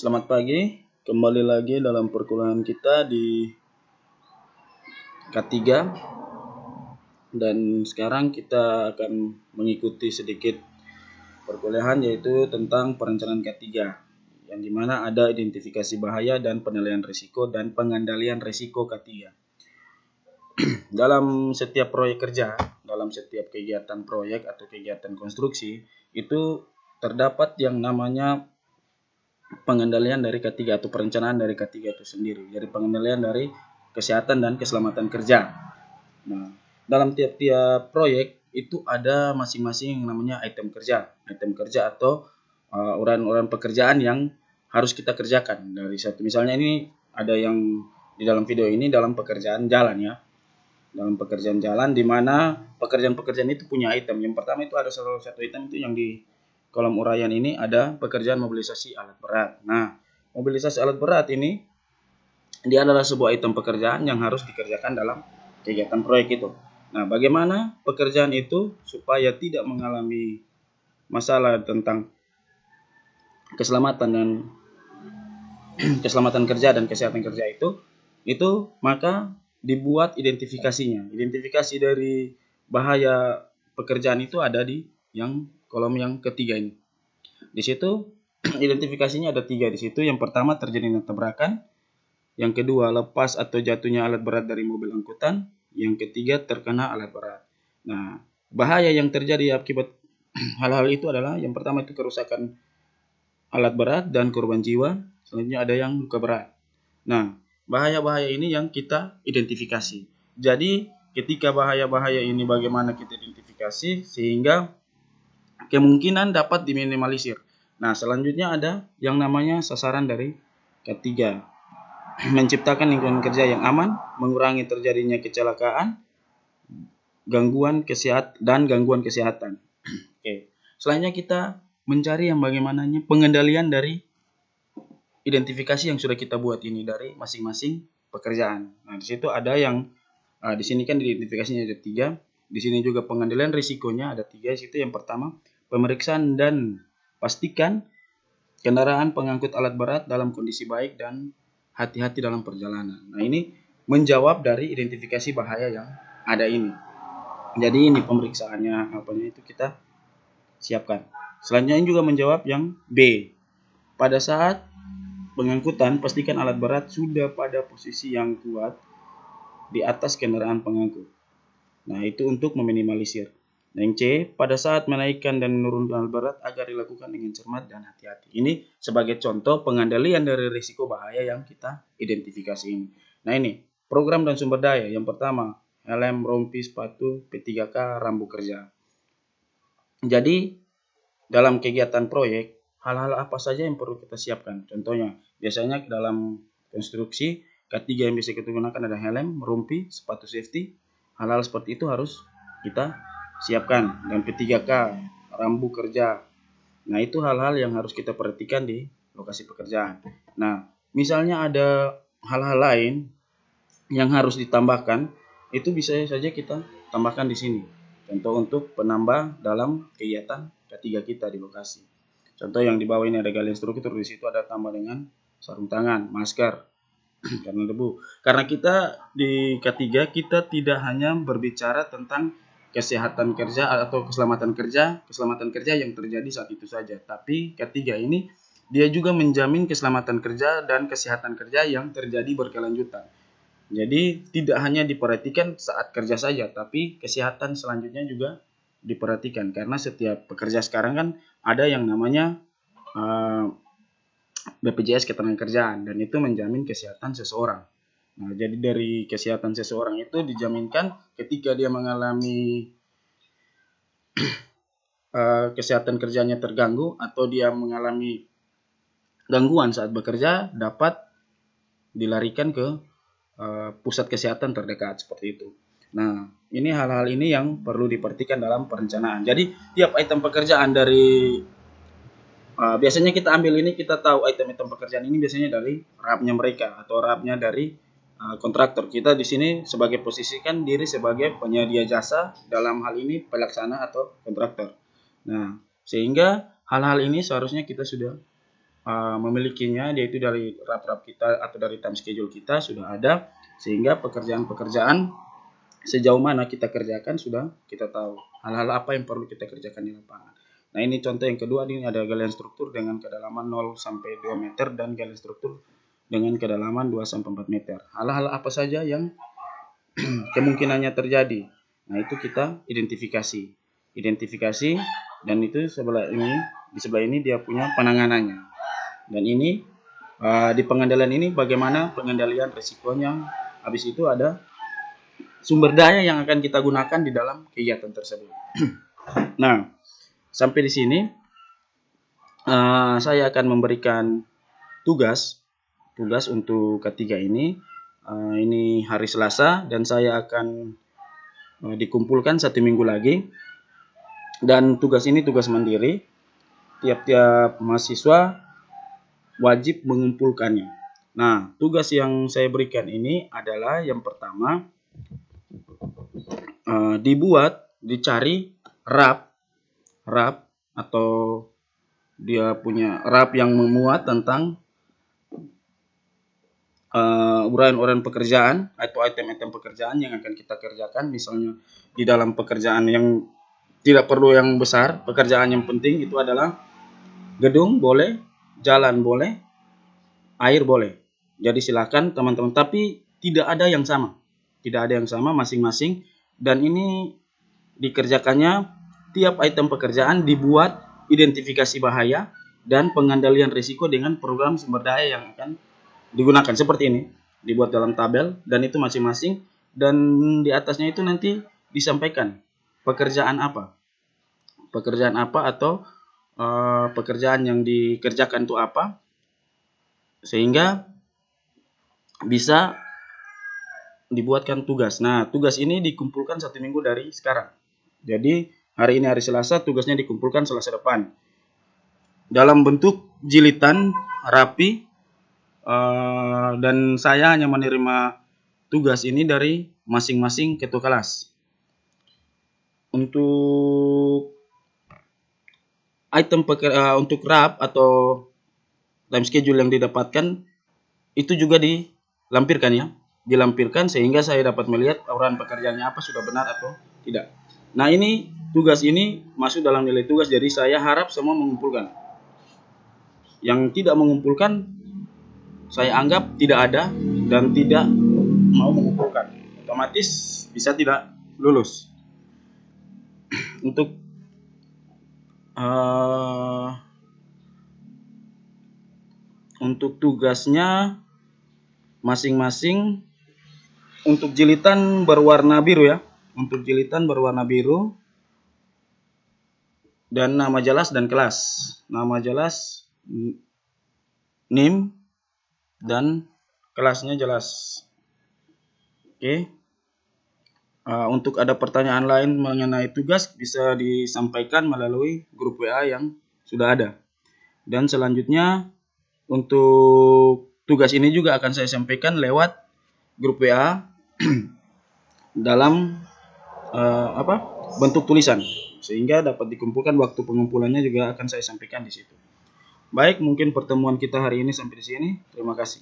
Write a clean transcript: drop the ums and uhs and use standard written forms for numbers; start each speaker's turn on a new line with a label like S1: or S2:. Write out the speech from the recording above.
S1: Selamat pagi, kembali lagi dalam perkuliahan kita di K3 dan sekarang kita akan mengikuti sedikit perkuliahan yaitu tentang perencanaan K3 yang dimana ada identifikasi bahaya dan penilaian risiko dan pengendalian risiko K3. Dalam setiap proyek kerja, dalam setiap kegiatan proyek atau kegiatan konstruksi itu terdapat yang namanya pengendalian dari K3 atau perencanaan dari K3 itu sendiri. Jadi pengendalian dari kesehatan dan keselamatan kerja. Nah, dalam tiap-tiap proyek itu ada masing-masing yang namanya item kerja atau uraian-uraian pekerjaan yang harus kita kerjakan dari satu. Misalnya ini ada yang di dalam video ini dalam pekerjaan jalan ya. Dalam pekerjaan jalan di mana pekerjaan-pekerjaan itu punya item. Yang pertama itu ada salah satu item itu yang di kolom uraian ini ada pekerjaan mobilisasi alat berat. Nah, mobilisasi alat berat ini dia adalah sebuah item pekerjaan yang harus dikerjakan dalam kegiatan proyek itu. Nah, bagaimana pekerjaan itu supaya tidak mengalami masalah tentang keselamatan dan keselamatan kerja dan kesehatan kerja itu maka dibuat identifikasinya. Identifikasi dari bahaya pekerjaan itu ada di yang kolom yang ketiga ini. Di situ identifikasinya ada 3 di situ. Yang pertama terjadinya tabrakan, yang kedua lepas atau jatuhnya alat berat dari mobil angkutan, yang ketiga terkena alat berat. Nah, bahaya yang terjadi akibat hal-hal itu adalah yang pertama itu kerusakan alat berat dan korban jiwa, selanjutnya ada yang luka berat. Nah, bahaya-bahaya ini yang kita identifikasi. Jadi, ketika bahaya-bahaya ini bagaimana kita identifikasi sehingga kemungkinan dapat diminimalisir. Nah, selanjutnya ada yang namanya sasaran dari K3. Menciptakan lingkungan kerja yang aman, mengurangi terjadinya kecelakaan, gangguan kesehatan. Oke. Selanjutnya kita mencari yang bagaimananya pengendalian dari identifikasi yang sudah kita buat ini dari masing-masing pekerjaan. Nah, di situ ada yang di sini kan identifikasinya ada 3. Di sini juga pengendalian risikonya ada 3. Di situ yang pertama pemeriksaan dan pastikan kendaraan pengangkut alat berat dalam kondisi baik dan hati-hati dalam perjalanan. Nah, ini menjawab dari identifikasi bahaya yang ada ini. Jadi ini pemeriksaannya apanya itu kita siapkan. Selanjutnya juga menjawab yang B. Pada saat pengangkutan pastikan alat berat sudah pada posisi yang kuat di atas kendaraan pengangkut. Nah, itu untuk meminimalisir. Nah, yang C, pada saat menaikkan dan menurunkan alat berat agar dilakukan dengan cermat dan hati-hati. Ini sebagai contoh pengendalian dari risiko bahaya yang kita identifikasi ini. Nah, ini program dan sumber daya. Yang pertama, helm, rompi, sepatu, P3K, rambu kerja. Jadi, dalam kegiatan proyek, hal-hal apa saja yang perlu kita siapkan? Contohnya, biasanya dalam konstruksi, K3 yang bisa kita gunakan ada helm, rompi, sepatu safety. Hal-hal seperti itu harus kita siapkan. Dan P3K, rambu kerja. Nah, itu hal-hal yang harus kita perhatikan di lokasi pekerjaan. Nah, misalnya ada hal-hal lain yang harus ditambahkan, itu bisa saja kita tambahkan di sini. Contoh untuk penambah dalam kegiatan K3 kita di lokasi. Contoh yang di bawah ini ada galian struktur, di situ ada tambah dengan sarung tangan, masker karena debu. Karena kita di K3 kita tidak hanya berbicara tentang kesehatan kerja atau keselamatan kerja yang terjadi saat itu saja, tapi K3 ini dia juga menjamin keselamatan kerja dan kesehatan kerja yang terjadi berkelanjutan. Jadi tidak hanya diperhatikan saat kerja saja, tapi kesehatan selanjutnya juga diperhatikan. Karena setiap pekerja sekarang kan ada yang namanya BPJS Ketenagakerjaan dan itu menjamin kesehatan seseorang. Nah, jadi dari kesehatan seseorang itu dijaminkan ketika dia mengalami kesehatan kerjanya terganggu atau dia mengalami gangguan saat bekerja dapat dilarikan ke pusat kesehatan terdekat seperti itu. Nah, ini hal-hal ini yang perlu diperhatikan dalam perencanaan. Jadi, tiap item pekerjaan dari biasanya kita ambil ini, kita tahu item-item pekerjaan ini biasanya dari RAP-nya mereka atau RAP-nya dari kontraktor. Kita di sini sebagai posisikan diri sebagai penyedia jasa dalam hal ini pelaksana atau kontraktor. Nah, sehingga hal-hal ini seharusnya kita sudah memilikinya, yaitu dari rap-rap kita atau dari time schedule kita sudah ada, sehingga pekerjaan-pekerjaan sejauh mana kita kerjakan sudah kita tahu. Hal-hal apa yang perlu kita kerjakan di lapangan. Nah, ini contoh yang kedua, ini ada galian struktur dengan kedalaman 0 sampai 2 meter dan galian struktur dengan kedalaman 2 sampai 4 meter. Hal-hal apa saja yang kemungkinannya terjadi. Nah, itu kita identifikasi. Dan itu sebelah ini, di sebelah ini dia punya penanganannya. Dan ini di pengendalian ini bagaimana pengendalian risikonya. Habis itu ada sumber daya yang akan kita gunakan di dalam kegiatan tersebut. Nah, sampai di sini saya akan memberikan tugas untuk ketiga ini. Ini hari Selasa dan saya akan dikumpulkan 1 minggu lagi. Dan tugas ini tugas mandiri. Tiap-tiap mahasiswa wajib mengumpulkannya. Nah, tugas yang saya berikan ini adalah yang pertama, dicari rap atau dia punya rap yang memuat tentang uraian-uraian pekerjaan atau item-item pekerjaan yang akan kita kerjakan. Misalnya di dalam pekerjaan yang tidak perlu yang besar, pekerjaan yang penting itu adalah gedung boleh, jalan boleh, air boleh. Jadi silakan teman-teman, tapi tidak ada yang sama masing-masing. Dan ini dikerjakannya tiap item pekerjaan dibuat identifikasi bahaya dan pengendalian risiko dengan program sumber daya yang akan digunakan. Seperti ini, dibuat dalam tabel dan itu masing-masing, dan di atasnya itu nanti disampaikan pekerjaan apa atau pekerjaan yang dikerjakan itu apa, sehingga bisa dibuatkan tugas. Nah, tugas ini dikumpulkan 1 minggu dari sekarang. Jadi hari ini hari Selasa, tugasnya dikumpulkan Selasa depan dalam bentuk jilitan rapi, dan saya hanya menerima tugas ini dari masing-masing ketua kelas. Untuk item untuk rap atau time schedule yang didapatkan itu juga dilampirkan sehingga saya dapat melihat uraian pekerjaannya apa, sudah benar atau tidak. Nah, ini tugas ini masuk dalam nilai tugas, jadi saya harap semua mengumpulkan. Yang tidak mengumpulkan saya anggap tidak ada dan tidak mau mengumpulkan, otomatis bisa tidak lulus. Untuk tugasnya masing-masing untuk jilitan berwarna biru ya. Untuk jilitan berwarna biru dan nama jelas dan kelas. Nama jelas NIM dan kelasnya jelas. Oke. Untuk ada pertanyaan lain mengenai tugas bisa disampaikan melalui grup WA yang sudah ada. Dan selanjutnya untuk tugas ini juga akan saya sampaikan lewat grup WA dalam bentuk tulisan, sehingga dapat dikumpulkan. Waktu pengumpulannya juga akan saya sampaikan di situ. Baik, mungkin pertemuan kita hari ini sampai di sini. Terima kasih.